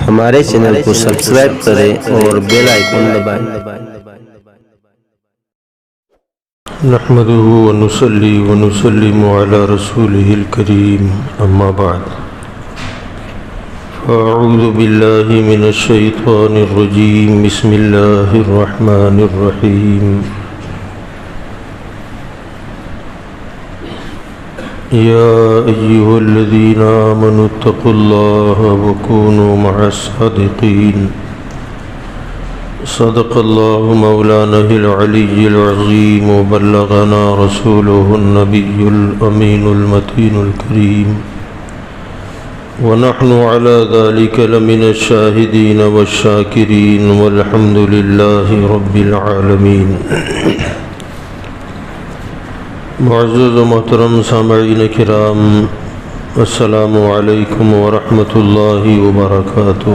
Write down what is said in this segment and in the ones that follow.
ہمارے چینل کو سبسکرائب کریں اور بیل آئیکن دبائیں۔ نحمده ونصلي ونسلم على رسوله الكريم اما بعد فاعوذ بالله من الشيطان الرجيم بسم الله الرحمن الرحيم يا أيها الذين آمنوا اتقوا الله وكونوا مع الصادقين صدق الله مولانا العلي العظيم وبلغنا رسوله النبي الأمين المتين الكريم ونحن على ذلك لمن الشاهدين والشاكرين والحمد لله رب العالمين۔ معزز و محترم سامعین کرام، السلام علیکم ورحمۃ اللہ وبرکاتہ۔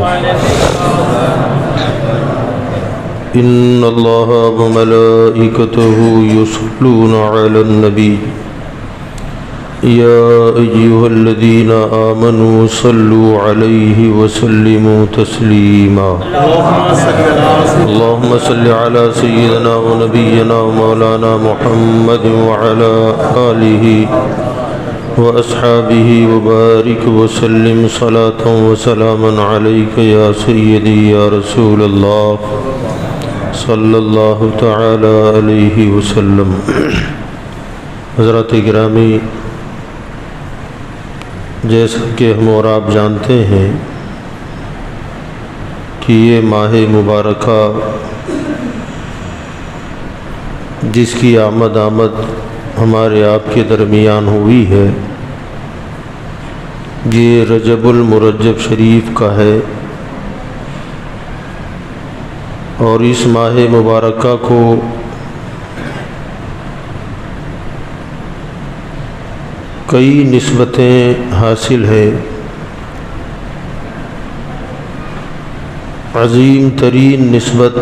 ان اللہ وملائکتہ یصلون علی النبی یا ایہا الذین آمنوا صلوا علیہ وسلموا تسلیما۔ اللہم صل علی سیدنا و نبینا و مولانا محمد وعلی آلہ و اصحابہ وبارک وسلم صلاة و سلاما علیک یا سیدی یا رسول اللہ صلی اللہ تعالی علیہ وسلم۔ حضرات گرامی، جیسا کہ ہم اور آپ جانتے ہیں کہ یہ ماہ مبارکہ جس کی آمد ہمارے آپ کے درمیان ہوئی ہے، یہ رجب المرجب شریف کا ہے، اور اس ماہ مبارکہ کو کئی نسبتیں حاصل ہے۔ عظیم ترین نسبت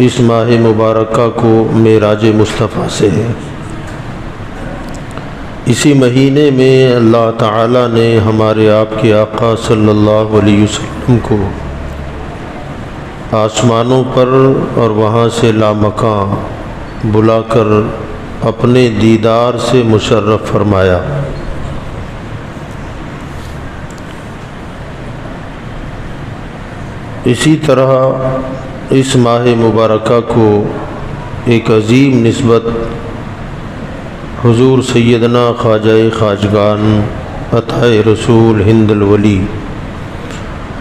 اس ماہ مبارکہ کو معراج مصطفیٰ سے ہے۔ اسی مہینے میں اللہ تعالیٰ نے ہمارے آپ کے آقا صلی اللہ علیہ وسلم کو آسمانوں پر اور وہاں سے لامکاں بلا کر اپنے دیدار سے مشرف فرمایا۔ اسی طرح اس ماہ مبارکہ کو ایک عظیم نسبت حضور سیدنا خواجہ خواجگان عطائے رسول ہند الولی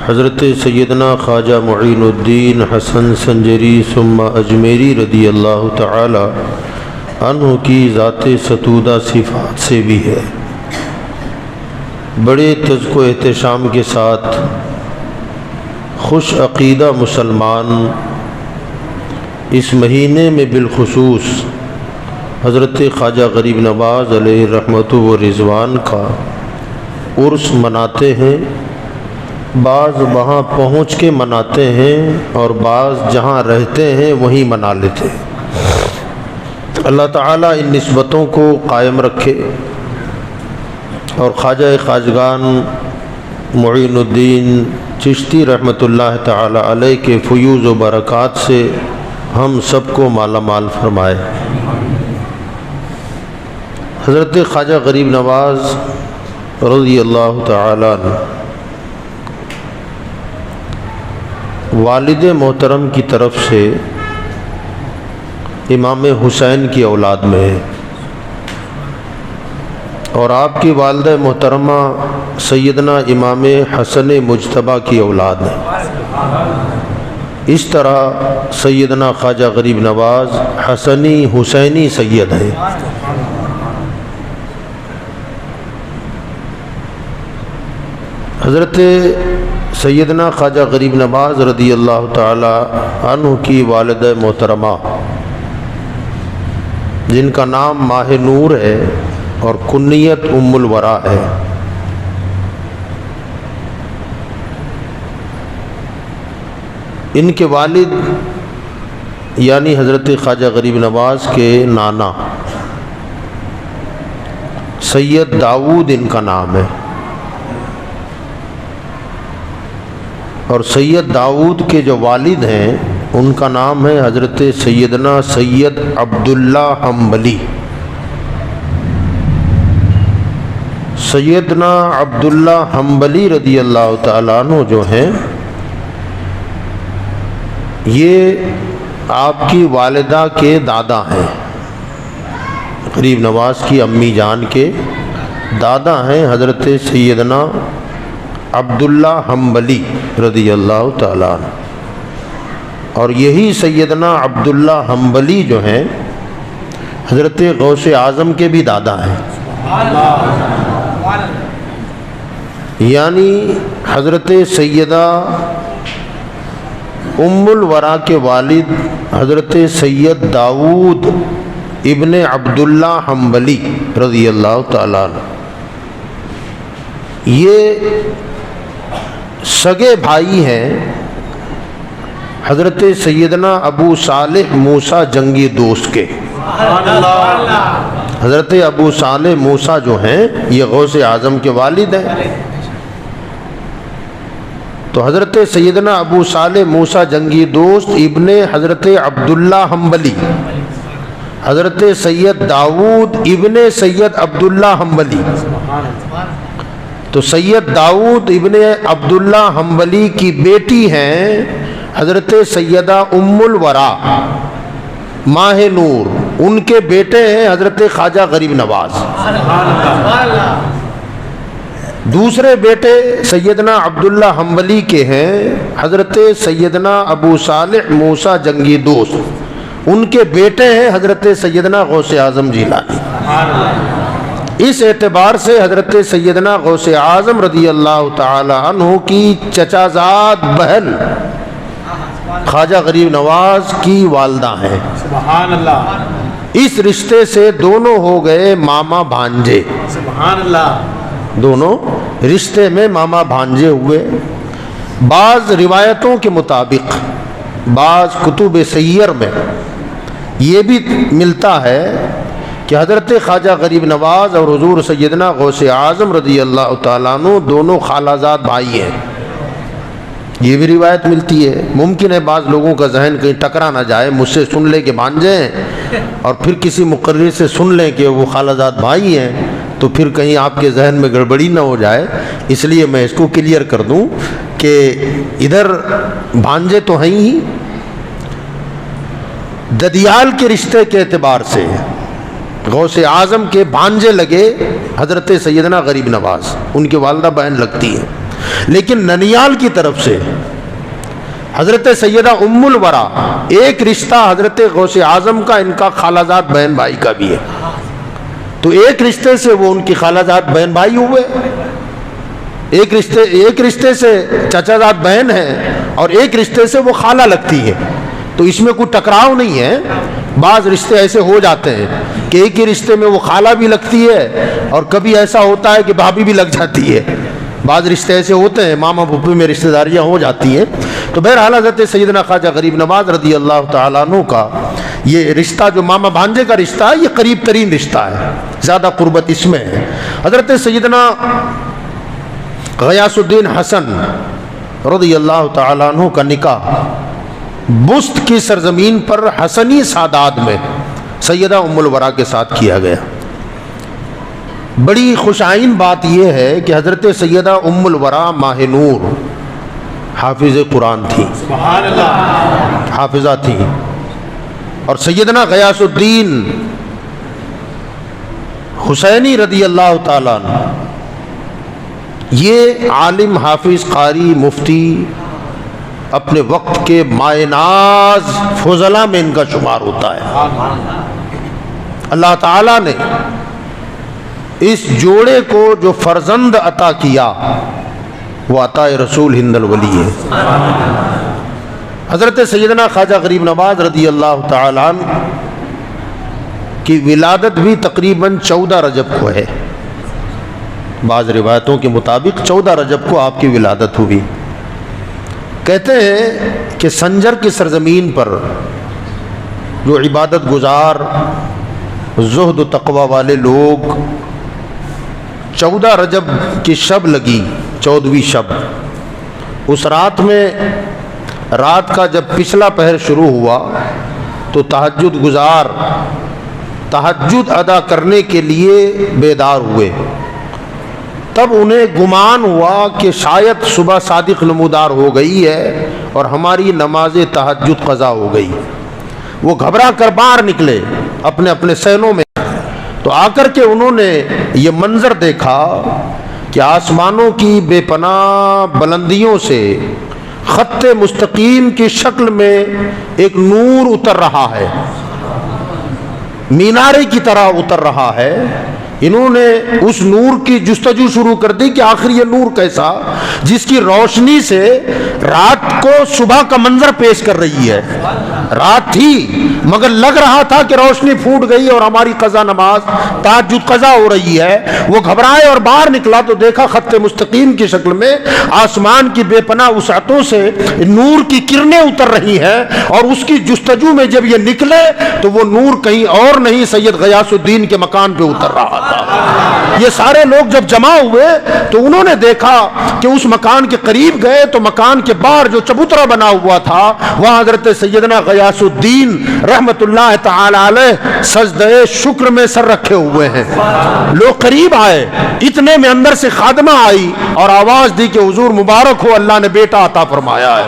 حضرت سیدنا خواجہ معین الدین حسن سنجری ثم اجمیری رضی اللہ تعالی عنہ کی ذات ستودہ صفات سے بھی ہے۔ بڑے تذک و احتشام کے ساتھ خوش عقیدہ مسلمان اس مہینے میں بالخصوص حضرت خواجہ غریب نواز علیہ رحمت و رضوان کا عرس مناتے ہیں۔ بعض وہاں پہنچ کے مناتے ہیں اور بعض جہاں رہتے ہیں وہیں منا لیتے ہیں۔ اللہ تعالیٰ ان نسبتوں کو قائم رکھے اور خواجہ خواجگان معین الدین چشتی رحمۃ اللہ تعالی علیہ کے فیوز و برکات سے ہم سب کو مالا مال فرمائے۔ حضرت خواجہ غریب نواز رضی اللہ تعالی عنہ والد محترم کی طرف سے امام حسین کی اولاد میں ہے، اور آپ کی والدہ محترمہ سیدنا امام حسن مجتبیٰ کی اولاد ہے۔ اس طرح سیدنا خواجہ غریب نواز حسنی حسینی سید ہے۔ حضرت سیدنا خواجہ غریب نواز رضی اللہ تعالی عنہ کی والدہ محترمہ جن کا نام ماہ نور ہے اور کنیت ام الورا ہے، ان کے والد یعنی حضرت خواجہ غریب نواز کے نانا سید داؤد ان کا نام ہے۔ اور سید داؤد کے جو والد ہیں ان کا نام ہے حضرت سیدنا سید عبداللہ حنبلی۔ سیدنا عبداللہ حنبلی رضی اللہ تعالیٰ عنہ جو ہیں یہ آپ کی والدہ کے دادا ہیں، غریب نواز کی امی جان کے دادا ہیں حضرت سیدنا عبداللہ حنبلی رضی اللہ تعالیٰ عنہ، اور یہی سیدنا عبداللہ حنبلی جو ہیں حضرت غوث اعظم کے بھی دادا ہیں، یعنی حضرت سیدہ ام الورا کے والد حضرت سید داؤد ابن عبداللہ حنبلی رضی اللہ تعالیٰ عنہ، یہ سگے بھائی ہیں حضرت سیدنا ابو صالح موسیٰ جنگی دوست کے۔ حضرت ابو صالح موسیٰ جو ہیں یہ غوث اعظم کے والد ہیں، تو حضرت سیدنا ابو صالح موسیٰ جنگی دوست ابن حضرت عبداللہ حنبلی، حضرت سید داؤد ابن سید عبداللہ حنبلی، تو سید داؤد ابن عبداللہ حنبلی کی بیٹی ہیں حضرت سیدہ ام الورا ماہ نور، ان کے بیٹے ہیں حضرت خواجہ غریب نواز، دوسرے بیٹے سیدنا عبداللہ حنبلی کے ہیں حضرت سیدنا ابو صالح موسیٰ جنگی دوست، ان کے بیٹے ہیں حضرت سیدنا غوث اعظم جیلانی۔ اس اعتبار سے حضرت سیدنا غوث اعظم رضی اللہ تعالی عنہ کی چچا زاد بہن خواجہ غریب نواز کی والدہ ہیں، سبحان اللہ، اس رشتے سے دونوں ہو گئے ماما بھانجے، سبحان اللہ، دونوں رشتے میں ماما بھانجے ہوئے۔ بعض روایتوں کے مطابق بعض کتب سیر میں یہ بھی ملتا ہے کہ حضرت خواجہ غریب نواز اور حضور سیدنا غوث اعظم رضی اللہ تعالیٰ عنہ دونوں خالہ زاد بھائی ہیں، یہ بھی روایت ملتی ہے۔ ممکن ہے بعض لوگوں کا ذہن کہیں ٹکرا نہ جائے، مجھ سے سن لے کہ بھانجے ہیں اور پھر کسی مقرر سے سن لیں کہ وہ خالہ زاد بھائی ہیں، تو پھر کہیں آپ کے ذہن میں گڑبڑی نہ ہو جائے، اس لیے میں اس کو کلیئر کر دوں کہ ادھر بھانجے تو ہیں ہی، ددیال کے رشتے کے اعتبار سے غوث اعظم کے بھانجے لگے حضرت سیدنا غریب نواز، ان کی والدہ بہن لگتی ہیں، لیکن ننیال کی طرف سے حضرت سیدہ ام الورا ایک رشتہ حضرت غوث اعظم کا ان کا خالہ زاد بہن بھائی کا بھی ہے، تو ایک رشتے سے وہ ان کی خالہ زاد بہن بھائی ہوئے، ایک رشتے سے چچا زاد بہن ہے اور ایک رشتے سے وہ خالہ لگتی ہے، تو اس میں کوئی ٹکراؤ نہیں ہے۔ بعض رشتے ایسے ہو جاتے ہیں کہ ایک ہی رشتے میں وہ خالہ بھی لگتی ہے اور کبھی ایسا ہوتا ہے کہ بھابھی بھی لگ جاتی ہے، بعض رشتے ایسے ہوتے ہیں، ماما پھوپھی میں رشتہ داریاں ہو جاتی ہیں۔ تو بہرحال حضرت سیدنا خواجہ غریب نواز رضی اللہ تعالیٰ عنہ کا یہ رشتہ جو ماما بھانجے کا رشتہ ہے، یہ قریب ترین رشتہ ہے، زیادہ قربت اس میں ہے۔ حضرت سیدنا غیاث الدین حسن رضی اللہ تعالیٰ عنہ کا نکاح بست کی سرزمین پر حسنی سادات میں سیدہ ام الورا کے ساتھ کیا گیا۔ بڑی خوش آئین بات یہ ہے کہ حضرت سیدہ ام الورا ماہ نور حافظ قرآن تھی، سبحان اللہ، حافظہ تھی، اور سیدنا غیاث الدین حسینی رضی اللہ تعالیٰ عنہ یہ عالم، حافظ، قاری، مفتی، اپنے وقت کے مائے ناز فضلاء میں ان کا شمار ہوتا ہے۔ اللہ تعالیٰ نے اس جوڑے کو جو فرزند عطا کیا وہ عطا رسول ہند الولی ہے۔ حضرت سیدنا خواجہ غریب نواز رضی اللہ تعالیٰ عنہ کی ولادت بھی تقریباً 14 رجب کو ہے، بعض روایتوں کے مطابق 14 رجب کو آپ کی ولادت ہوئی۔ کہتے ہیں کہ سنجر کی سرزمین پر جو عبادت گزار، زہد و تقوی والے لوگ 14 رجب کی شب لگی، 14ویں شب، اس رات کا جب پچھلا پہر شروع ہوا تو تہجد گزار تہجد ادا کرنے کے لیے بیدار ہوئے. تب انہیں گمان ہوا کہ شاید صبح صادق نمودار ہو گئی ہے اور ہماری نماز تہجد قضا ہو گئی. وہ گھبرا کر باہر نکلے اپنے اپنے صحنوں میں. تو آ کر کے انہوں نے یہ منظر دیکھا کہ آسمانوں کی بے پناہ بلندیوں سے خط مستقیم کی شکل میں ایک نور اتر رہا ہے، مینارے کی طرح اتر رہا ہے. انہوں نے اس نور کی جستجو شروع کر دی کہ آخر یہ نور کیسا جس کی روشنی سے رات کو صبح کا منظر پیش کر رہی ہے. رات تھی مگر لگ رہا تھا کہ روشنی پھوٹ گئی اور ہماری قضا نماز تہجد قضا ہو رہی ہے. وہ گھبرائے اور باہر نکلا تو دیکھا خط مستقیم کی شکل میں آسمان کی بے پناہ وسعتوں سے نور کی کرنیں اتر رہی ہیں. اور اس کی جستجو میں جب یہ نکلے تو وہ نور کہیں اور نہیں سید غیاث الدین کے مکان پہ اتر رہا تھا. یہ سارے لوگ جب جمع ہوئے تو انہوں نے دیکھا کہ اس مکان کے قریب گئے تو مکان کے باہر جو چبوترا بنا ہوا تھا وہاں حضرت سیدنا غیاث الدین رحمت اللہ تعالی علیہ سجدہ شکر میں سر رکھے ہوئے ہیں. لوگ قریب آئے، اتنے میں اندر سے خادمہ آئی اور آواز دی کہ حضور مبارک ہو، اللہ نے بیٹا عطا فرمایا ہے.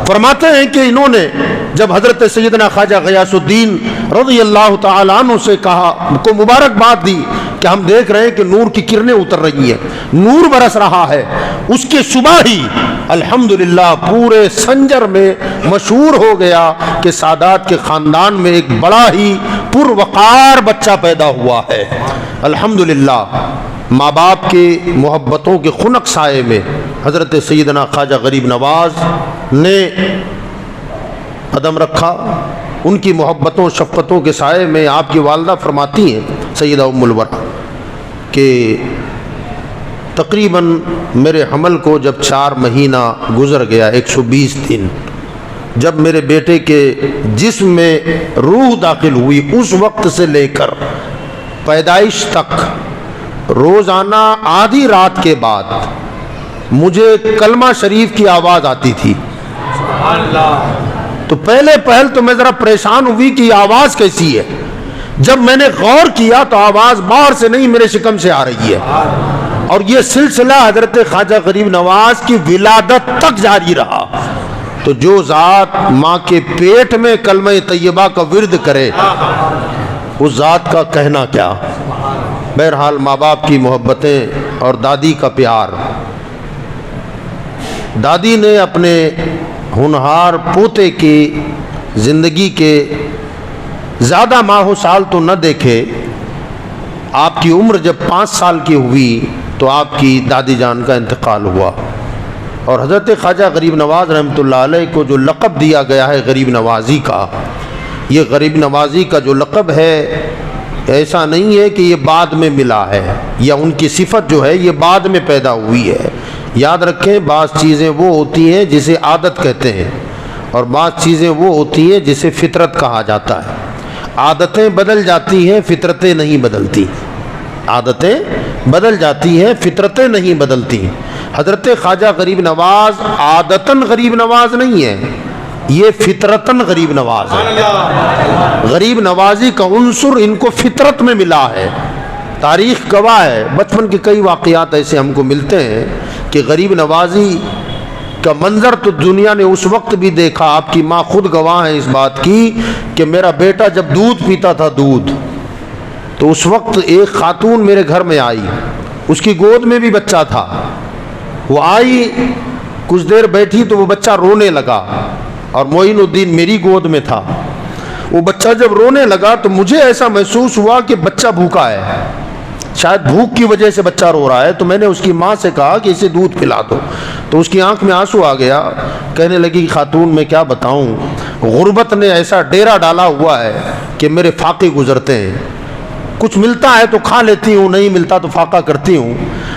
فرماتے ہیں کہ انہوں نے جب حضرت سیدنا خواجہ غیاث الدین رضی اللہ تعالیٰ عنہ سے کہا کو مبارکباد دی کہ ہم دیکھ رہے ہیں کہ نور کی کرنیں اتر رہی ہیں، نور برس رہا ہے. اس کے صبح ہی الحمدللہ پورے سنجر میں مشہور ہو گیا کہ سادات کے خاندان میں ایک بڑا ہی پروقار بچہ پیدا ہوا ہے. الحمدللہ ماں باپ کی محبتوں کے خنک سائے میں حضرت سیدنا خواجہ غریب نواز نے قدم رکھا. ان کی محبتوں شفقتوں کے سائے میں آپ کی والدہ فرماتی ہیں سیدہ ام الورا کہ تقریباً میرے حمل کو جب 4 مہینہ گزر گیا 120 دن جب میرے بیٹے کے جسم میں روح داخل ہوئی اس وقت سے لے کر پیدائش تک روزانہ آدھی رات کے بعد مجھے کلمہ شریف کی آواز آتی تھی. تو پہل تو میں ذرا پریشان ہوئی کہ یہ آواز کیسی ہے. جب میں نے غور کیا تو آواز باہر سے نہیں میرے شکم سے آ رہی ہے اور یہ سلسلہ حضرت خواجہ غریب نواز کی ولادت تک جاری رہا. تو جو ذات ماں کے پیٹ میں کلمہ طیبہ کا ورد کرے اس ذات کا کہنا کیا. بہرحال ماں باپ کی محبتیں اور دادی کا پیار. دادی نے اپنے ہونہار پوتے کی زندگی کے زیادہ ماہ و سال تو نہ دیکھے. آپ کی عمر جب 5 سال کی ہوئی تو آپ کی دادی جان کا انتقال ہوا اور حضرت خواجہ غریب نواز رحمۃ اللہ علیہ کو جو لقب دیا گیا ہے غریب نوازی کا، یہ غریب نوازی کا جو لقب ہے ایسا نہیں ہے کہ یہ بعد میں ملا ہے یا ان کی صفت جو ہے یہ بعد میں پیدا ہوئی ہے. یاد رکھیں بعض چیزیں وہ ہوتی ہیں جسے عادت کہتے ہیں اور بعض چیزیں وہ ہوتی ہیں جسے فطرت کہا جاتا ہے. عادتیں بدل جاتی ہیں، فطرتیں نہیں بدلتی. عادتیں بدل جاتی ہیں، فطرتیں نہیں بدلتی. حضرت خواجہ غریب نواز عادتاً غریب نواز نہیں ہے، یہ فطرتاً غریب نواز ہے. غریب نوازی کا عنصر ان کو فطرت میں ملا ہے. تاریخ گواہ ہے، بچپن کے کئی واقعات ایسے ہم کو ملتے ہیں کہ غریب نوازی کا منظر تو دنیا نے اس وقت بھی دیکھا. آپ کی ماں خود گواہ ہے اس بات کی کہ میرا بیٹا جب دودھ پیتا تھا دودھ تو اس وقت ایک خاتون میرے گھر میں آئی، اس کی گود میں بھی بچہ تھا. وہ آئی کچھ دیر بیٹھی تو وہ بچہ رونے لگا اور معین الدین میری گود میں تھا. وہ بچہ جب رونے لگا تو مجھے ایسا محسوس ہوا کہ بچہ بھوکا ہے، شاید بھوک کی وجہ سے بچہ رو رہا ہے. تو میں نے اس کی ماں سے کہا کہ اسے دودھ پلا دو. تو اس کی آنکھ میں آنسو آ گیا، کہنے لگی خاتون میں کیا بتاؤں، غربت نے ایسا ڈیرا ڈالا ہوا ہے کہ میرے فاقے گزرتے ہیں. کچھ ملتا ہے تو کھا لیتی ہوں، نہیں ملتا تو فاقہ کرتی ہوں،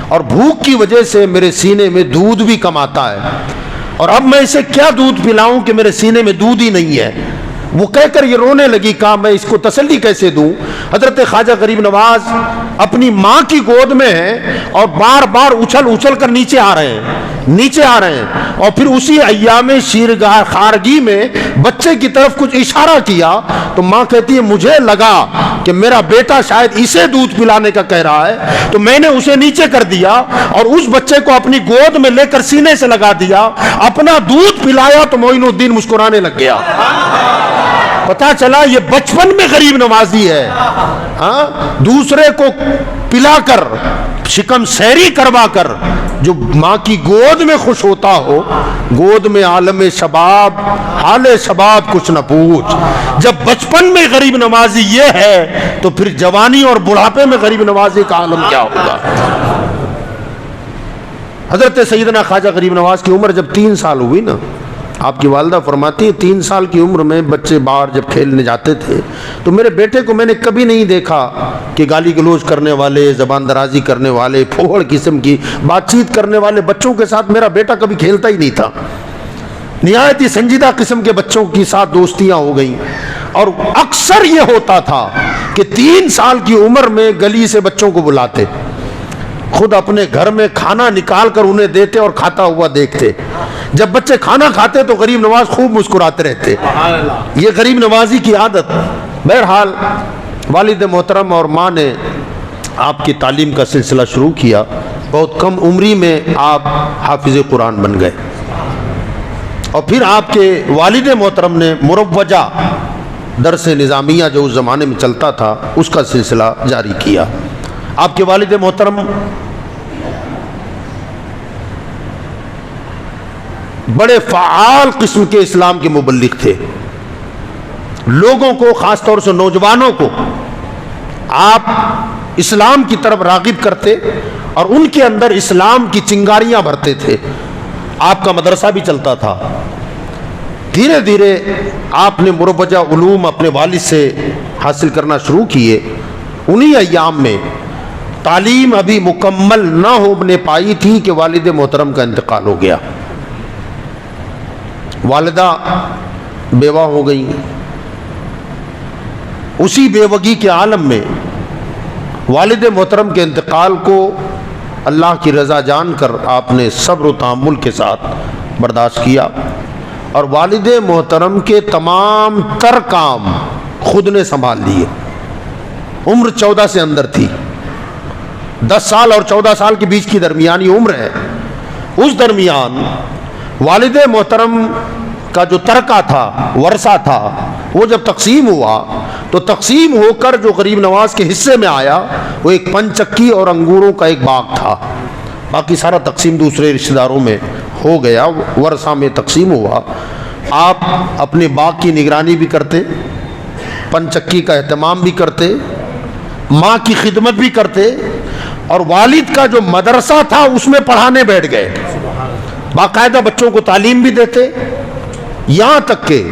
اور بھوک کی وجہ سے میرے سینے میں دودھ بھی کم آتا ہے. اور اب میں اسے کیا دودھ پلاؤں کہ میرے سینے میں دودھ ہی نہیں ہے. وہ کہہ کر یہ رونے لگی، کہا میں اس کو تسلی کیسے دوں؟ حضرت خواجہ غریب نواز اپنی ماں کی گود میں ہیں اور بار بار اچھل کر نیچے آ رہے ہیں، اور پھر اسی ایام شیرگاہ خارگی میں بچے کی طرف کچھ اشارہ کیا تو ماں کہتی ہے مجھے لگا کہ میرا بیٹا شاید اسے دودھ پلانے کا کہہ رہا ہے، تو میں نے اسے نیچے کر دیا اور اس بچے کو اپنی گود میں لے کر سینے سے لگا دیا، اپنا دودھ پلایا تو معین الدین مسکرانے لگ گیا۔ پتا چلا یہ بچپن میں غریب نوازی ہے، دوسرے کو پلا کر شکم سیری کروا کر جو ماں کی گود میں خوش ہوتا ہو، گود میں عالم شباب حال شباب کچھ نہ پوچھ۔ جب بچپن میں غریب نوازی یہ ہے تو پھر جوانی اور بڑھاپے میں غریب نوازی کا عالم کیا ہوگا؟ حضرت سیدنا خواجہ غریب نواز کی عمر جب 3 سال ہوئی نا، آپ کی والدہ فرماتی ہیں 3 سال کی عمر میں بچے باہر جب کھیلنے جاتے تھے تو میرے بیٹے کو میں نے کبھی نہیں دیکھا کہ گالی گلوچ کرنے والے، زبان درازی کرنے والے، پھوڑ قسم کی بات چیت کرنے والے بچوں کے ساتھ میرا بیٹا کبھی کھیلتا ہی نہیں تھا۔ نہایت ہی سنجیدہ قسم کے بچوں کے ساتھ دوستیاں ہو گئیں، اور اکثر یہ ہوتا تھا کہ 3 سال کی عمر میں گلی سے بچوں کو بلاتے، خود اپنے گھر میں کھانا نکال کر انہیں دیتے اور کھاتا ہوا دیکھتے۔ جب بچے کھانا کھاتے تو غریب نواز خوب مسکراتے رہتے۔ یہ غریب نوازی کی عادت۔ بہرحال والد محترم اور ماں نے آپ کی تعلیم کا سلسلہ شروع کیا، بہت کم عمری میں آپ حافظ قرآن بن گئے، اور پھر آپ کے والد محترم نے مروجہ درس نظامیہ جو اس زمانے میں چلتا تھا اس کا سلسلہ جاری کیا۔ آپ کے والد محترم بڑے فعال قسم کے اسلام کے مبلغ تھے، لوگوں کو خاص طور سے نوجوانوں کو آپ اسلام کی طرف راغب کرتے اور ان کے اندر اسلام کی چنگاریاں بھرتے تھے۔ آپ کا مدرسہ بھی چلتا تھا۔ دھیرے دھیرے آپ نے مروجہ علوم اپنے والد سے حاصل کرنا شروع کیے۔ انہی ایام میں تعلیم ابھی مکمل نہ ہونے پائی تھی کہ والد محترم کا انتقال ہو گیا۔ والدہ بیوہ ہو گئی۔ اسی بیوگی کے عالم میں والد محترم کے انتقال کو اللہ کی رضا جان کر آپ نے صبر و تحمل کے ساتھ برداشت کیا، اور والد محترم کے تمام تر کام خود نے سنبھال لیے۔ عمر 14 سے اندر تھی، 10 سال اور 14 سال کے بیچ کی درمیانی عمر ہے۔ اس درمیان والد محترم کا جو ترکہ تھا، ورثہ تھا، وہ جب تقسیم ہوا تو تقسیم ہو کر جو غریب نواز کے حصے میں آیا وہ ایک پنچکی اور انگوروں کا ایک باغ تھا۔ باقی سارا تقسیم دوسرے رشتہ داروں میں ہو گیا، ورثہ میں تقسیم ہوا۔ آپ اپنے باغ کی نگرانی بھی کرتے، پنچکی کا اہتمام بھی کرتے، ماں کی خدمت بھی کرتے، اور والد کا جو مدرسہ تھا اس میں پڑھانے بیٹھ گئے، باقاعدہ بچوں کو تعلیم بھی دیتے، یہاں تک کہ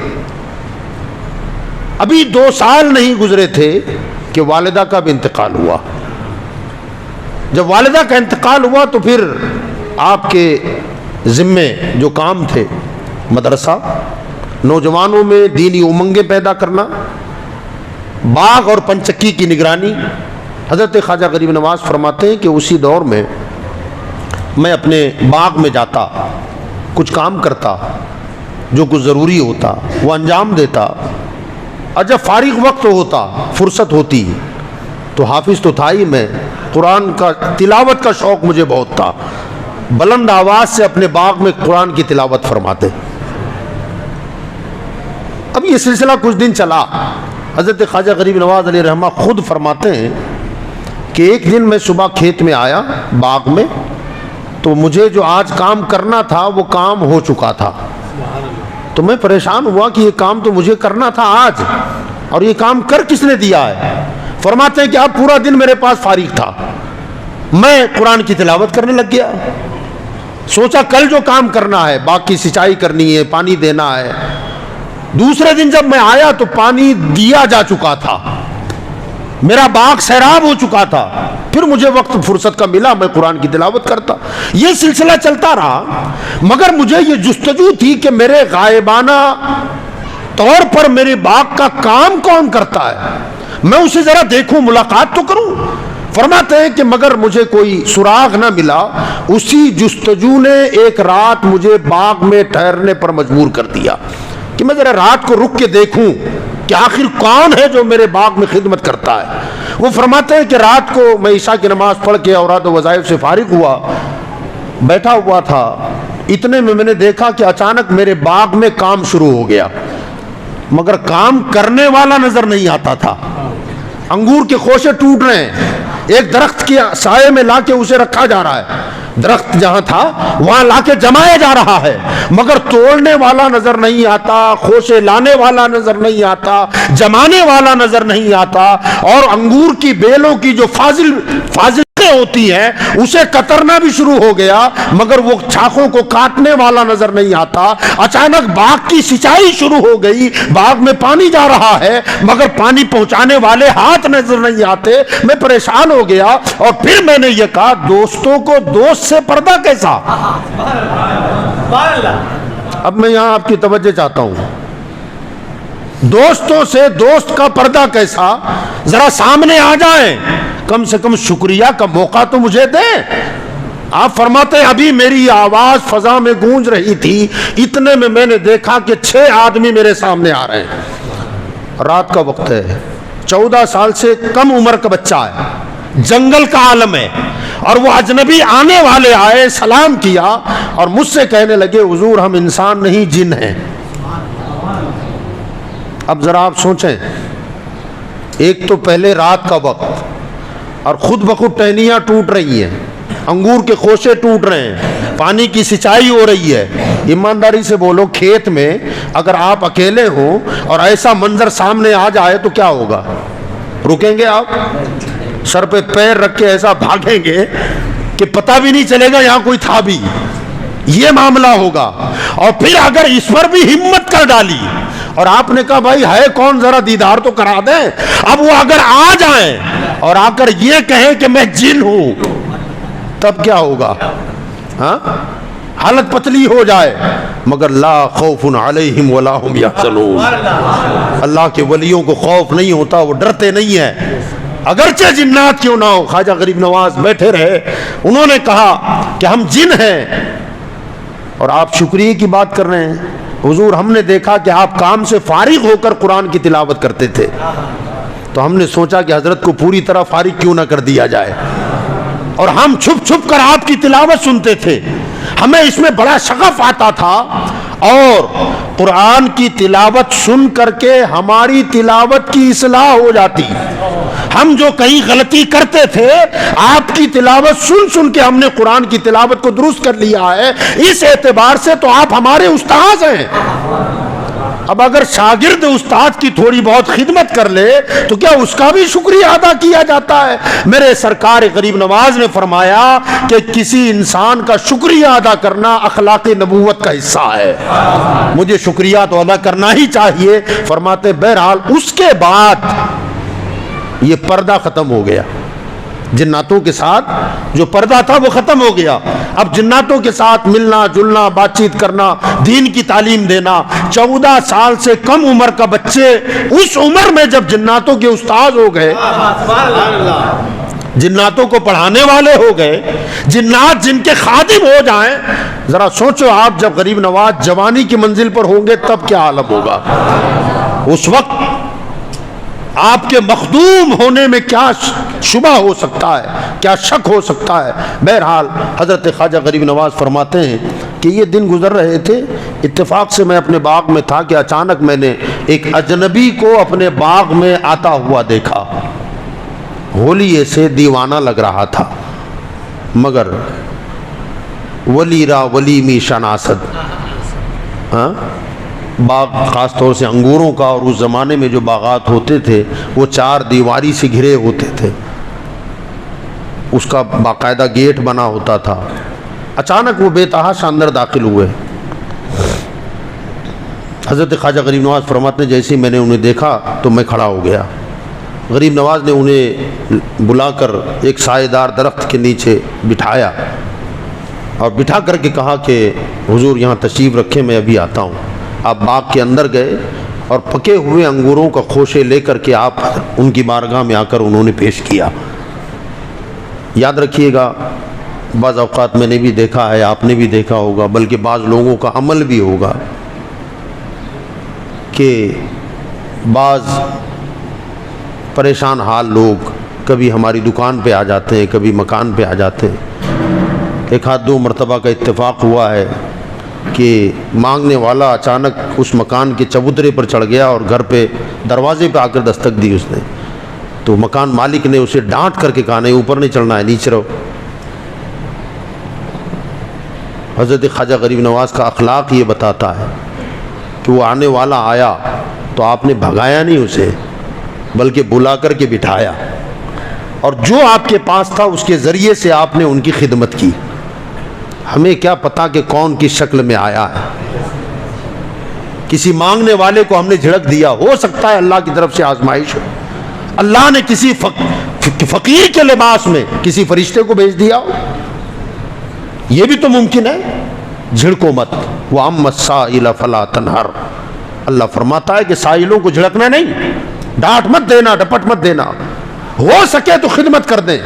ابھی 2 سال نہیں گزرے تھے کہ والدہ کا بھی انتقال ہوا۔ جب والدہ کا انتقال ہوا تو پھر آپ کے ذمے جو کام تھے، مدرسہ، نوجوانوں میں دینی امنگیں پیدا کرنا، باغ اور پنچکی کی نگرانی۔ حضرت خواجہ غریب نواز فرماتے ہیں کہ اسی دور میں میں اپنے باغ میں جاتا، کچھ کام کرتا، جو کچھ ضروری ہوتا وہ انجام دیتا، اور جب فارغ وقت ہوتا، فرصت ہوتی، تو حافظ تو تھا ہی میں، قرآن کا تلاوت کا شوق مجھے بہت تھا، بلند آواز سے اپنے باغ میں قرآن کی تلاوت فرماتے۔ اب یہ سلسلہ کچھ دن چلا۔ حضرت خواجہ غریب نواز علیہ رحمہ خود فرماتے ہیں کہ ایک دن میں صبح کھیت میں آیا، باغ میں، تو مجھے جو آج کام کرنا تھا وہ کام ہو چکا تھا، تو میں پریشان ہوا کہ یہ کام تو مجھے کرنا تھا آج، اور یہ کام کر کس نے دیا ہے؟ فرماتے ہیں کہ اب پورا دن میرے پاس فارغ تھا، میں قرآن کی تلاوت کرنے لگ گیا، سوچا کل جو کام کرنا ہے، باغ کی سینچائی کرنی ہے، پانی دینا ہے، دوسرے دن جب میں آیا تو پانی دیا جا چکا تھا، میرا باغ سیراب ہو چکا تھا، پھر مجھے وقت فرصت کا ملا، میں قرآن کی تلاوت کرتا۔ یہ سلسلہ چلتا رہا، مگر مجھے یہ جستجو تھی کہ میرے غائبانہ طور پر میرے باغ کا کام کون کرتا ہے؟ میں اسے ذرا دیکھوں، ملاقات تو کروں۔ فرماتے ہیں کہ مگر مجھے کوئی سراغ نہ ملا، اسی جستجو نے ایک رات مجھے باغ میں ٹھہرنے پر مجبور کر دیا کہ میں ذرا رات کو رک کے دیکھوں کہ آخر کون ہے جو میرے باغ میں خدمت کرتا ہے۔ وہ فرماتے ہیں کہ رات کو میں عشاء کی نماز پڑھ کے اوراد و وظائف سے فارغ ہوا، بیٹھا ہوا تھا، اتنے میں نے دیکھا کہ اچانک میرے باغ میں کام شروع ہو گیا، مگر کام کرنے والا نظر نہیں آتا تھا۔ انگور کے خوشے ٹوٹ رہے ہیں، ایک درخت کے سائے میں لا کے اسے رکھا جا رہا ہے، درخت جہاں تھا وہاں لا کے جمایا جا رہا ہے، مگر توڑنے والا نظر نہیں آتا، خوشے لانے والا نظر نہیں آتا، جمانے والا نظر نہیں آتا، اور انگور کی بیلوں کی جو فاضل ہوتی ہے اسے کترنا بھی شروع ہو گیا، مگر وہ شاخوں کو کاٹنے والا نظر نہیں آتا۔ اچانک باغ کی سینچائی شروع ہو گئی، باغ میں پانی جا رہا ہے مگر پانی پہنچانے والے ہاتھ نظر نہیں آتے۔ میں پریشان ہو گیا اور پھر میں نے یہ کہا دوستوں کو دوست سے پردہ کیسا؟ اب میں یہاں آپ کی توجہ چاہتا ہوں، دوستوں سے دوست کا پردہ کیسا؟ ذرا سامنے آ جائیں، کم سے کم شکریہ کا موقع تو مجھے دیں۔ آپ فرماتے ہیں ابھی میری آواز فضا میں گونج رہی تھی، اتنے میں نے دیکھا کہ 6 آدمی میرے سامنے آ رہے ہیں۔ رات کا وقت ہے، 14 سال سے کم عمر کا بچہ ہے، جنگل کا عالم ہے، اور وہ اجنبی آنے والے آئے، سلام کیا اور مجھ سے کہنے لگے حضور ہم انسان نہیں جن ہیں۔ اب ذرا آپ سوچیں، ایک تو پہلے رات کا وقت اور خود بخود ٹہنیاں ٹوٹ رہی ہیں، انگور کے خوشے ٹوٹ رہے ہیں، پانی کی سینچائی ہو رہی ہے۔ ایمانداری سے بولو، کھیت میں اگر آپ اکیلے ہوں اور ایسا منظر سامنے آ جائے تو کیا ہوگا؟ رکیں گے آپ؟ سر پہ پیر رکھ کے ایسا بھاگیں گے کہ پتہ بھی نہیں چلے گا یہاں کوئی تھا بھی، یہ معاملہ ہوگا۔ اور پھر اگر اس پر بھی ہمت کر ڈالی اور آپ نے کہا بھائی ہے کون ذرا دیدار تو کرا دیں، اب وہ اگر آ جائیں اور آ کر یہ کہیں کہ میں جن ہوں، تب کیا ہوگا؟ ہاں، حالت پتلی ہو جائے۔ مگر لا خوف علیہم ولا هم یحزنون، اللہ کے ولیوں کو خوف نہیں ہوتا، وہ ڈرتے نہیں ہیں، اگرچہ جنات کیوں نہ ہو۔ خواجہ غریب نواز بیٹھے رہے، انہوں نے کہا کہ ہم جن ہیں، اور آپ شکریہ کی بات کر رہے ہیں۔ حضور ہم نے دیکھا کہ آپ کام سے فارغ ہو کر قرآن کی تلاوت کرتے تھے، تو ہم نے سوچا کہ حضرت کو پوری طرح فارغ کیوں نہ کر دیا جائے، اور ہم چھپ چھپ کر آپ کی تلاوت سنتے تھے۔ ہمیں اس میں بڑا شغف آتا تھا، اور قرآن کی تلاوت سن کر کے ہماری تلاوت کی اصلاح ہو جاتی۔ ہم جو کہیں غلطی کرتے تھے، آپ کی تلاوت سن سن کے ہم نے قرآن کی تلاوت کو درست کر لیا ہے۔ اس اعتبار سے تو آپ ہمارے استاد ہیں۔ اب اگر شاگرد استاد کی تھوڑی بہت خدمت کر لے تو کیا اس کا بھی شکریہ ادا کیا جاتا ہے؟ میرے سرکار غریب نواز نے فرمایا کہ کسی انسان کا شکریہ ادا کرنا اخلاق نبوت کا حصہ ہے، مجھے شکریہ تو ادا کرنا ہی چاہیے۔ فرماتے بہرحال اس کے بعد یہ پردہ ختم ہو گیا، جناتوں کے ساتھ جو پردہ تھا وہ ختم ہو گیا۔ اب جناتوں کے ساتھ ملنا جلنا، بات چیت کرنا، دین کی تعلیم دینا۔ 14 سال سے کم عمر کا بچے اس عمر میں جب جناتوں کے استاد ہو گئے، جناتوں کو پڑھانے والے ہو گئے، جنات جن کے خادم ہو جائیں، ذرا سوچو آپ جب غریب نواز جوانی کی منزل پر ہوں گے تب کیا عالم ہوگا؟ اس وقت آپ کے مخدوم ہونے میں کیا شبہ ہو سکتا ہے، کیا شک ہو سکتا ہے؟ بہرحال حضرت خواجہ غریب نواز فرماتے ہیں کہ یہ دن گزر رہے تھے، اتفاق سے میں اپنے باغ میں تھا کہ اچانک میں نے ایک اجنبی کو اپنے باغ میں آتا ہوا دیکھا۔ ہولیے سے دیوانہ لگ رہا تھا، مگر ولی را ولی می شناسد، ہاں باغ خاص طور سے انگوروں کا، اور اس زمانے میں جو باغات ہوتے تھے وہ 4 دیواری سے گھرے ہوتے تھے، اس کا باقاعدہ گیٹ بنا ہوتا تھا۔ اچانک وہ بے تحاشا اندر داخل ہوئے۔ حضرت خواجہ غریب نواز فرماتے ہیں جیسے میں نے انہیں دیکھا تو میں کھڑا ہو گیا۔ غریب نواز نے انہیں بلا کر ایک سائے دار درخت کے نیچے بٹھایا اور بٹھا کر کے کہا کہ حضور یہاں تشریف رکھیں، میں ابھی آتا ہوں۔ آپ باغ کے اندر گئے اور پکے ہوئے انگوروں کا خوشے لے کر کے آپ ان کی بارگاہ میں آ کر انہوں نے پیش کیا۔ یاد رکھیے گا، بعض اوقات میں نے بھی دیکھا ہے، آپ نے بھی دیکھا ہوگا، بلکہ بعض لوگوں کا عمل بھی ہوگا کہ بعض پریشان حال لوگ کبھی ہماری دکان پہ آ جاتے ہیں، کبھی مکان پہ آ جاتے ہیں۔ ایک آدھ دو مرتبہ کا اتفاق ہوا ہے کہ مانگنے والا اچانک اس مکان کے چبوترے پر چڑھ گیا اور گھر پہ دروازے پہ آ کر دستک دی اس نے، تو مکان مالک نے اسے ڈانٹ کر کے کہا نہیں اوپر نہیں چڑھنا ہے، نیچے رہو۔ حضرت خواجہ غریب نواز کا اخلاق یہ بتاتا ہے کہ وہ آنے والا آیا تو آپ نے بھگایا نہیں اسے، بلکہ بلا کر کے بٹھایا، اور جو آپ کے پاس تھا اس کے ذریعے سے آپ نے ان کی خدمت کی۔ ہمیں کیا پتا کہ کون کس شکل میں آیا ہے، کسی مانگنے والے کو ہم نے جھڑک دیا، ہو سکتا ہے اللہ کی طرف سے آزمائش ہو، اللہ نے کسی فقیر کے لباس میں کسی فرشتے کو بھیج دیا ہو، یہ بھی تو ممکن ہے۔ جھڑکو مت، وَأَمَّا السَّائِلَ فَلَا تَنْهَرْ، اللہ فرماتا ہے کہ سائلوں کو جھڑکنا نہیں، ڈانٹ مت دینا، ڈپٹ مت دینا، ہو سکے تو خدمت کر دیں،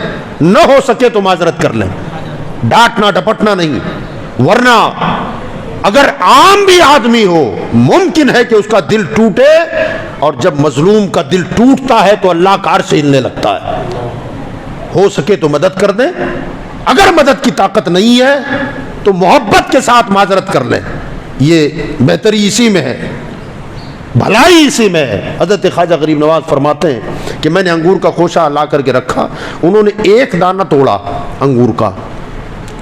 نہ ہو سکے تو معذرت کر لیں، ڈانٹنا ڈپٹنا نہیں۔ ورنہ اگر عام بھی آدمی ہو ممکن ہے کہ اس کا دل ٹوٹے، اور جب مظلوم کا دل ٹوٹتا ہے تو اللہ کا عرش ہلنے لگتا ہے۔ ہو سکے تو مدد کر دیں، اگر مدد کی طاقت نہیں ہے تو محبت کے ساتھ معذرت کر لیں، یہ بہتری اسی میں ہے، بھلائی اسی میں ہے۔ حضرت خواجہ غریب نواز فرماتے ہیں کہ میں نے انگور کا خوشہ لا کر کے رکھا، انہوں نے ایک دانہ توڑا انگور کا،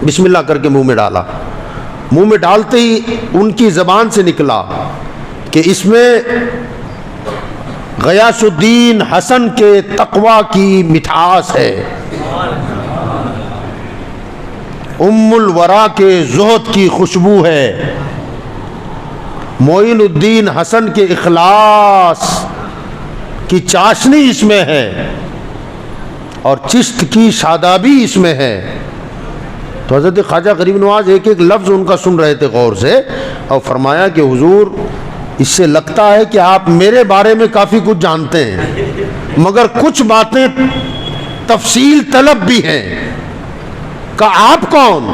بسم اللہ کر کے منہ میں ڈالا، منہ میں ڈالتے ہی ان کی زبان سے نکلا کہ اس میں غیاث الدین حسن کے تقوی کی مٹھاس ہے، ام الورا کے زہد کی خوشبو ہے، معین الدین حسن کے اخلاص کی چاشنی اس میں ہے، اور چشت کی شادابی اس میں ہے۔ تو حضرت خواجہ غریب نواز ایک ایک لفظ ان کا سن رہے تھے غور سے، اور فرمایا کہ حضور اس سے لگتا ہے کہ آپ میرے بارے میں کافی کچھ جانتے ہیں، مگر کچھ باتیں تفصیل طلب بھی ہیں۔ کہ آپ کون،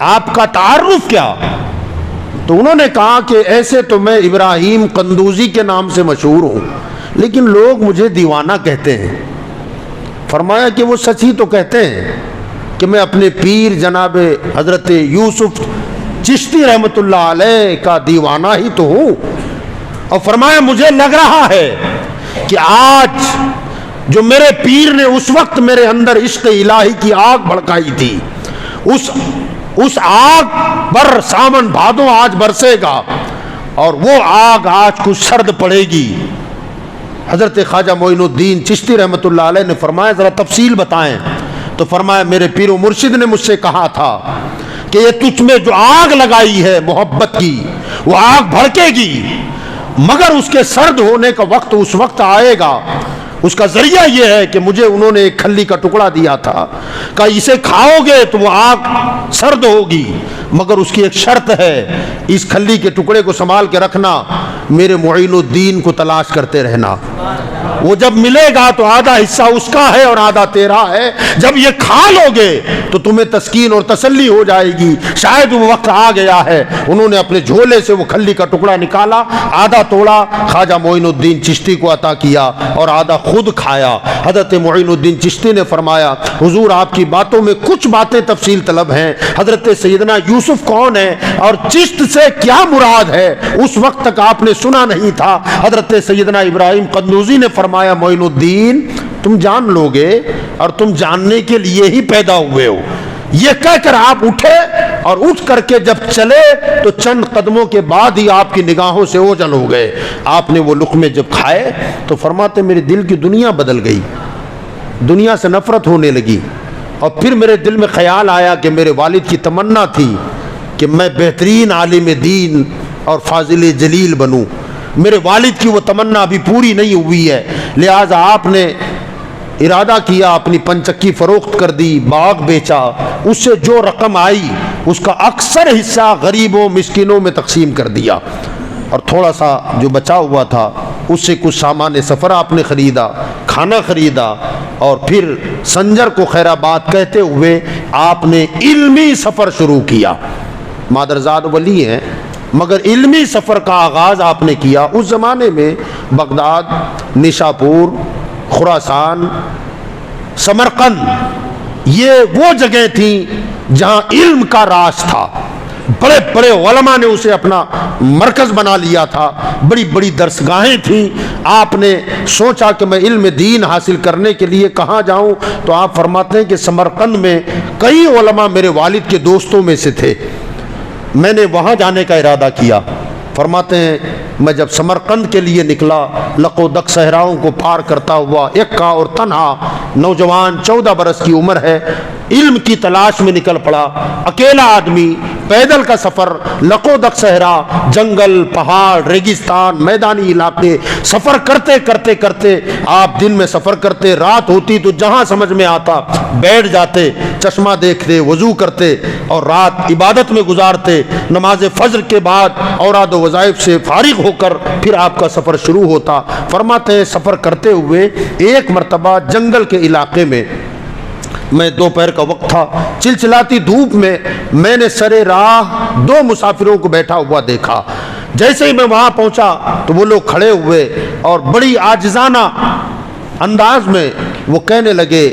آپ کا تعارف کیا؟ تو انہوں نے کہا کہ ایسے تو میں ابراہیم قندوزی کے نام سے مشہور ہوں، لیکن لوگ مجھے دیوانہ کہتے ہیں۔ فرمایا کہ وہ سچ ہی تو کہتے ہیں کہ میں اپنے پیر جناب حضرت یوسف چشتی رحمۃ اللہ علیہ کا دیوانہ ہی تو ہوں۔ اور فرمایا مجھے لگ رہا ہے کہ آج جو میرے پیر نے اس وقت میرے اندر عشق الہی کی آگ بھڑکائی تھی، اس آگ پر ساون بھادو آج برسے گا، اور وہ آگ آج کچھ سرد پڑے گی۔ حضرت خواجہ معین الدین چشتی رحمۃ اللہ علیہ نے فرمایا ذرا تفصیل بتائیں، تو فرمایا میرے پیر و مرشد نے مجھ سے کہا تھا کہ یہ تجھ میں جو آگ لگائی ہے محبت کی، وہ آگ بھڑکے گی، مگر اس کے سرد ہونے کا وقت اس وقت آئے گا۔ اس کا ذریعہ یہ ہے کہ مجھے انہوں نے ایک کھلی کا ٹکڑا دیا تھا کہ اسے کھاؤ گے تو وہ آگ سرد ہوگی، مگر اس کی ایک شرط ہے، اس کھلی کے ٹکڑے کو سنبھال کے رکھنا، میرے معین الدین کو تلاش کرتے رہنا، وہ جب ملے گا تو آدھا حصہ اس کا ہے اور آدھا تیرا ہے، جب یہ کھا لو گے تو تمہیں تسکین اور تسلی ہو جائے گی، شاید وہ وقت آ گیا ہے۔ انہوں نے اپنے جھولے سے وہ کھلی کا ٹکڑا نکالا، آدھا توڑا، خواجہ معین الدین چشتی کو عطا کیا اور آدھا خود کھایا۔ حضرت معین الدین چشتی نے فرمایا حضور آپ کی باتوں میں کچھ باتیں تفصیل طلب ہیں، حضرت سیدنا یوسف کون ہے اور چشت سے کیا مراد ہے اس وقت تک آپ نے سنا نہیں تھا۔ حضرت سیدنا ابراہیم قندوزی نے فرمایا معین الدین تم جان لو گے اور تم جاننے کے لیے ہی پیدا ہوئے ہو۔ یہ کہہ کر آپ اٹھے اور اٹھ کر کے جب چلے تو چند قدموں کے بعد ہی آپ کی نگاہوں سے اوجھل ہو گئے۔ آپ نے وہ لقمے جب کھائے تو فرماتے میرے دل کی دنیا بدل گئی، دنیا سے نفرت ہونے لگی، اور پھر میرے دل میں خیال آیا کہ میرے والد کی تمنا تھی کہ میں بہترین عالم دین اور فاضل جلیل بنوں، میرے والد کی وہ تمنا ابھی پوری نہیں ہوئی ہے، لہٰذا آپ نے ارادہ کیا اپنی پنچکی فروخت کر دی، باغ بیچا، اس سے جو رقم آئی اس کا اکثر حصہ غریبوں مسکینوں میں تقسیم کر دیا۔ اور تھوڑا سا جو بچا ہوا تھا اس سے کچھ سامان سفر آپ نے خریدا، کھانا خریدا، اور پھر سنجر کو خیر آباد کہتے ہوئے آپ نے علمی سفر شروع کیا۔ مادرزاد ولی ہیں مگر علمی سفر کا آغاز آپ نے کیا۔ اس زمانے میں بغداد، نیشاپور، خراسان، سمرقند یہ وہ جگہ تھیں جہاں علم کا راج تھا۔ بڑے بڑے علماء نے اسے اپنا مرکز بنا لیا تھا، بڑی بڑی درسگاہیں تھیں۔ آپ نے سوچا کہ میں علم دین حاصل کرنے کے لیے کہاں جاؤں، تو آپ فرماتے ہیں کہ سمرقند میں کئی علماء میرے والد کے دوستوں میں سے تھے، میں نے وہاں جانے کا ارادہ کیا۔ فرماتے ہیں میں جب سمرقند کے لیے نکلا، لقو دک صحراؤں کو پار کرتا ہوا، یکا اور تنہا نوجوان 14 برس کی عمر ہے، علم کی تلاش میں نکل پڑا، اکیلا آدمی، پیدل کا سفر، لقو دک صحرا، جنگل، پہاڑ، ریگستان، میدانی علاقے، سفر کرتے کرتے کرتے آپ دن میں سفر کرتے، رات ہوتی تو جہاں سمجھ میں آتا بیٹھ جاتے، چشمہ دیکھتے، وضو کرتے اور رات عبادت میں گزارتے۔ نماز فجر کے بعد اوراد و وظائف سے فارغ ہو کر پھر آپ کا سفر شروع ہوتا۔ فرماتے ہیں سفر کرتے ہوئے ایک مرتبہ جنگل کے علاقے میں دوپہر کا وقت تھا، چلچلاتی دھوپ میں نے سرے راہ 2 مسافروں کو بیٹھا ہوا دیکھا۔ جیسے ہی میں وہاں پہنچا تو وہ لوگ کھڑے ہوئے اور بڑی عاجزانہ انداز میں وہ کہنے لگے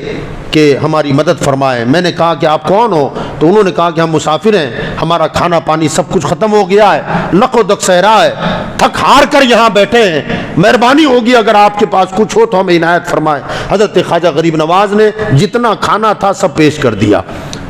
کہ ہماری مدد فرمائیں۔ میں نے کہا کہ آپ کون ہو؟ تو انہوں نے کہا کہ ہم مسافر ہیں، ہمارا کھانا پانی سب کچھ ختم ہو گیا ہے، لقو دک صحرا ہے، تھک ہار کر یہاں بیٹھے ہیں، مہربانی ہوگی اگر آپ کے پاس کچھ ہو تو ہمیں عنایت فرمائیں۔ حضرت خواجہ غریب نواز نے جتنا کھانا تھا سب پیش کر دیا،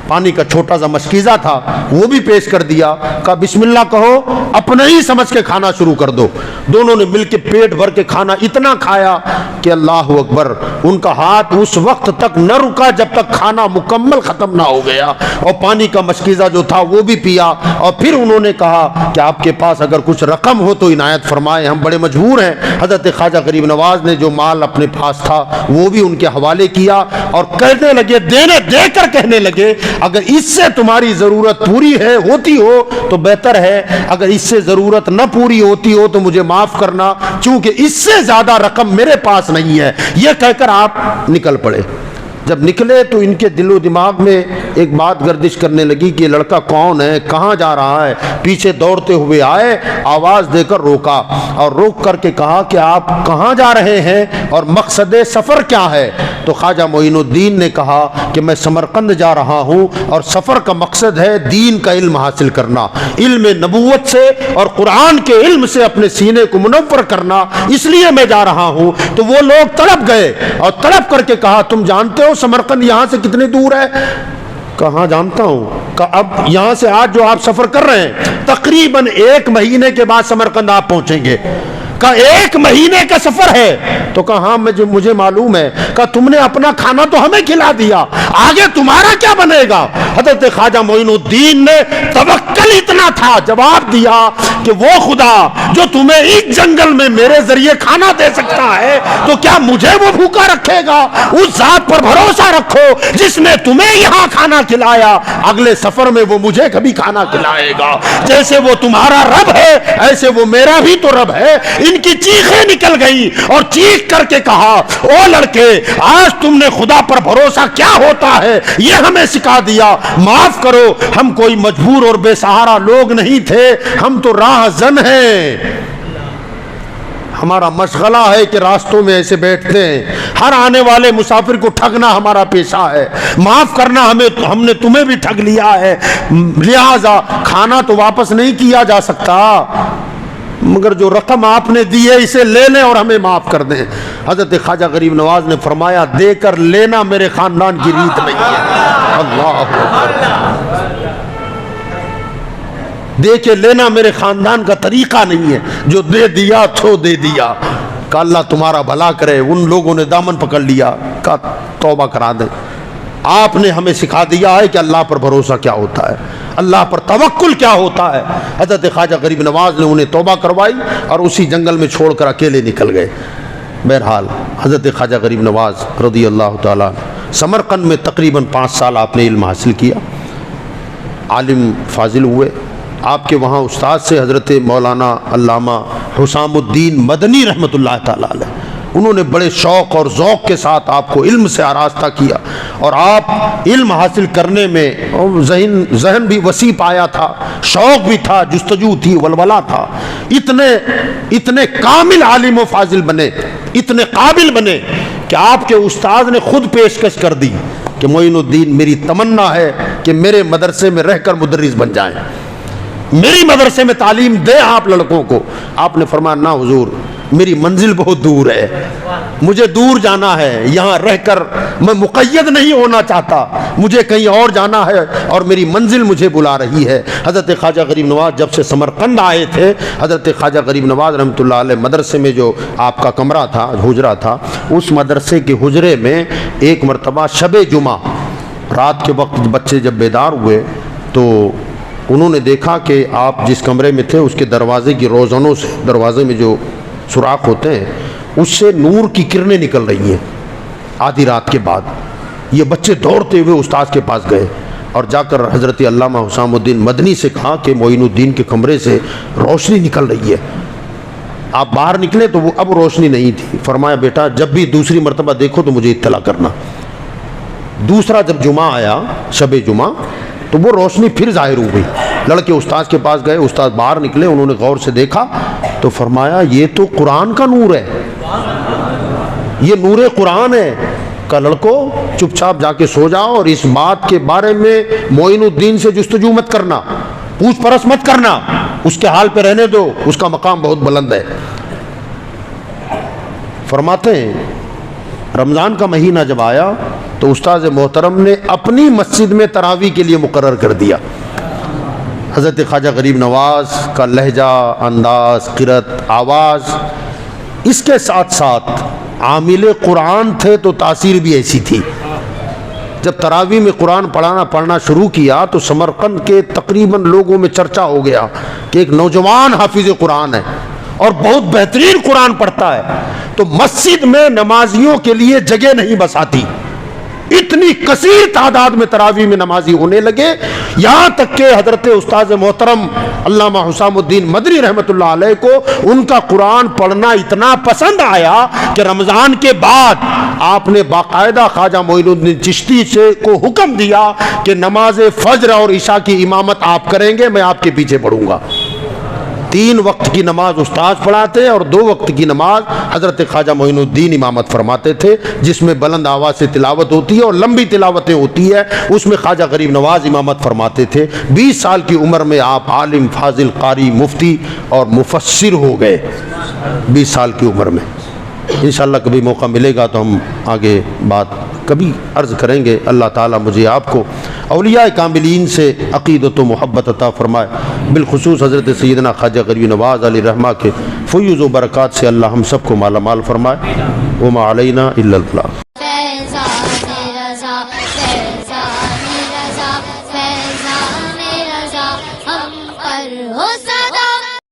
پانی کا چھوٹا سا مشکیزہ تھا وہ بھی پیش کر دیا، کہا بسم اللہ کہو، اپنے ہی سمجھ کے کھانا شروع کر دو۔ دونوں نے مل کے پیٹ بھر کے کھانا اتنا کھایا کہ اللہ اکبر، ان کا ہاتھ اس وقت تک نہ رکا جب تک کھانا مکمل ختم نہ ہو گیا، اور پانی کا مشکیزہ جو تھا وہ بھی پیا، اور پھر انہوں نے کہا کہ آپ کے پاس اگر کچھ رقم ہو تو عنایت فرمائے، ہم بڑے مجبور ہیں۔ حضرت خواجہ غریب نواز نے جو مال اپنے پاس تھا وہ بھی ان کے حوالے کیا اور کہنے لگے، دے کر کہنے لگے اگر اس سے تمہاری ضرورت پوری ہوتی ہو تو بہتر ہے، اگر اس سے ضرورت نہ پوری ہوتی ہو تو مجھے معاف کرنا، چونکہ اس سے زیادہ رقم میرے پاس نہیں ہے۔ یہ کہہ کر آپ نکل پڑے۔ جب نکلے تو ان کے دل و دماغ میں ایک بات گردش کرنے لگی کہ یہ لڑکا کون ہے، کہاں جا رہا ہے۔ پیچھے دوڑتے ہوئے آئے، آواز دے کر روکا اور روک کر کے کہا کہ آپ کہاں جا رہے ہیں اور مقصد سفر کیا ہے؟ تو خواجہ معین الدین نے کہا کہ میں سمرقند جا رہا ہوں اور سفر کا مقصد ہے دین کا علم حاصل کرنا، علم نبوت سے اور قرآن کے علم سے اپنے سینے کو منور کرنا، اس لیے میں جا رہا ہوں۔ تو وہ لوگ تڑپ گئے اور تڑپ کر کے کہا تم جانتے ہو سمرقند یہاں سے کتنی دور ہے؟ کہاں جانتا ہوں، کہ اب یہاں سے آج جو آپ سفر کر رہے ہیں تقریباً 1 مہینے کے بعد سمرقند آپ پہنچیں گے۔ کہا 1 مہینے کا سفر ہے؟ تو کہا ہاں مجھے معلوم ہے۔ کہا تم نے اپنا کھانا تو ہمیں کھلا دیا، آگے تمہارا کیا بنے گا؟ حضرت خواجہ معین الدین نے توکل اتنا تھا، جواب دیا کہ وہ خدا جو تمہیں اس جنگل میں میرے ذریعے کھانا دے سکتا ہے تو کیا مجھے وہ بھوکا رکھے گا؟ اس ذات پر بھروسہ رکھو جس نے تمہیں یہاں کھانا کھلایا، اگلے سفر میں وہ مجھے کبھی کھانا کھلائے گا۔ جیسے وہ تمہارا رب ہے ایسے وہ میرا بھی تو رب ہے۔ ان کی چیخیں نکل گئی اور چیخ کر کے کہا او لڑکے، آج تم نے خدا پر بھروسہ کیا ہوتا ہے یہ ہمیں سکھا دیا، معاف کرو، ہم کوئی مجبور اور بے سہارا لوگ نہیں تھے، ہم تو راہ زن ہیں، ہمارا مشغلہ ہے کہ راستوں میں ایسے بیٹھتے ہیں، ہر آنے والے مسافر کو ٹھگنا ہمارا پیشہ ہے، معاف کرنا، ہم نے تمہیں بھی ٹھگ لیا ہے، لہذا کھانا تو واپس نہیں کیا جا سکتا، مگر جو رقم آپ نے دی ہے اسے لے لیں اور ہمیں معاف کر دیں۔ حضرت خواجہ غریب نواز نے فرمایا دے کر لینا میرے خاندان کی ریت نہیں ہے، اللہ اکبر، دے کے لینا میرے خاندان کا طریقہ نہیں ہے، جو دے دیا تو دے دیا۔ کہ اللہ تمہارا بھلا کرے۔ ان لوگوں نے دامن پکڑ لیا، کہا توبہ کرا دیں، آپ نے ہمیں سکھا دیا ہے کہ اللہ پر بھروسہ کیا ہوتا ہے، اللہ پر توکل کیا ہوتا ہے۔ حضرت خواجہ غریب نواز نے انہیں توبہ کروائی اور اسی جنگل میں چھوڑ کر اکیلے نکل گئے۔ بہرحال حضرت خواجہ غریب نواز رضی اللہ تعالیٰ سمرقند میں تقریباً 5 سال آپ نے علم حاصل کیا، عالم فاضل ہوئے، آپ کے وہاں استاد سے حضرت مولانا علامہ حسام الدین مدنی رحمۃ اللہ تعالیٰ علیہ، انہوں نے بڑے شوق اور ذوق کے ساتھ آپ کو علم سے آراستہ کیا، اور آپ علم حاصل کرنے میں ذہن بھی وسیع پایا تھا، شوق بھی تھا، جستجو تھی، ولولہ تھا، اتنے کامل عالم و فاضل بنے، اتنے قابل بنے کہ آپ کے استاد نے خود پیشکش کر دی کہ معین الدین میری تمنا ہے کہ میرے مدرسے میں رہ کر مدرس بن جائیں، میری مدرسے میں تعلیم دیں آپ لڑکوں کو۔ آپ نے فرمایا نہ حضور، میری منزل بہت دور ہے، مجھے دور جانا ہے، یہاں رہ کر میں مقید نہیں ہونا چاہتا، مجھے کہیں اور جانا ہے اور میری منزل مجھے بلا رہی ہے۔ حضرت خواجہ غریب نواز جب سے سمرقند آئے تھے، حضرت خواجہ غریب نواز رحمۃ اللہ علیہ مدرسے میں جو آپ کا کمرہ تھا، حجرہ تھا، اس مدرسے کے حجرے میں ایک مرتبہ شب جمعہ رات کے وقت بچے جب بیدار ہوئے تو انہوں نے دیکھا کہ آپ جس کمرے میں تھے اس کے دروازے کی روزنوں سے، دروازے میں جو سوراخ ہوتے ہیں، اس سے نور کی کرنیں نکل رہی ہیں آدھی رات کے بعد۔ یہ بچے دوڑتے ہوئے استاد کے پاس گئے اور جا کر حضرت علامہ حسام الدین مدنی سے کہا کہ معین الدین کے کمرے سے روشنی نکل رہی ہے، آپ باہر نکلے تو وہ اب روشنی نہیں تھی۔ فرمایا بیٹا جب بھی دوسری مرتبہ دیکھو تو مجھے اطلاع کرنا۔ دوسرا جب جمعہ آیا، شب جمعہ، تو وہ روشنی پھر ظاہر ہو گئی۔ لڑکے استاد کے پاس گئے، استاد باہر نکلے، انہوں نے غور سے دیکھا تو فرمایا یہ تو قرآن کا نور ہے، یہ نور قرآن ہے۔ کہ لڑکو چپ چاپ جا کے سو جاؤ اور اس بات کے بارے میں معین الدین سے جستجو مت کرنا، پوچھ پرس مت کرنا، اس کے حال پہ رہنے دو، اس کا مقام بہت بلند ہے۔ فرماتے ہیں رمضان کا مہینہ جب آیا تو استاد محترم نے اپنی مسجد میں تراویح کے لیے مقرر کر دیا۔ حضرت خواجہ غریب نواز کا لہجہ، انداز، قرت، آواز، اس کے ساتھ ساتھ عامل قرآن تھے تو تاثیر بھی ایسی تھی۔ جب تراویح میں قرآن پڑھنا شروع کیا تو سمرقند کے تقریباً لوگوں میں چرچا ہو گیا کہ ایک نوجوان حافظ قرآن ہے اور بہت بہترین قرآن پڑھتا ہے۔ تو مسجد میں نمازیوں کے لیے جگہ نہیں بس آتی، اتنی کثیر تعداد میں تراویح میں نمازی ہونے لگے، یہاں تک کہ حضرت استاد محترم علامہ حسام الدین مدنی رحمۃ اللہ علیہ کو ان کا قرآن پڑھنا اتنا پسند آیا کہ رمضان کے بعد آپ نے باقاعدہ خواجہ معین الدین چشتی سے کو حکم دیا کہ نماز فجر اور عشاء کی امامت آپ کریں گے، میں آپ کے پیچھے پڑھوں گا۔ 3 وقت کی نماز استاد پڑھاتے اور 2 وقت کی نماز حضرت خواجہ معین الدین امامت فرماتے تھے، جس میں بلند آواز سے تلاوت ہوتی ہے اور لمبی تلاوتیں ہوتی ہے، اس میں خواجہ غریب نواز امامت فرماتے تھے۔ 20 سال کی عمر میں آپ عالم، فاضل، قاری، مفتی اور مفسر ہو گئے، 20 سال کی عمر میں۔ انشاءاللہ کبھی موقع ملے گا تو ہم آگے بات کبھی عرض کریں گے۔ اللہ تعالیٰ مجھے آپ کو اولیاء کاملین سے عقیدت و محبت عطا فرمائے، بالخصوص حضرت سیدنا خواجہ غریب نواز علیہ رحمہ کے فیوز و برکات سے اللہ ہم سب کو مالا مال فرمائے۔ وما علینا الا البلاغ۔ ہم پر ہو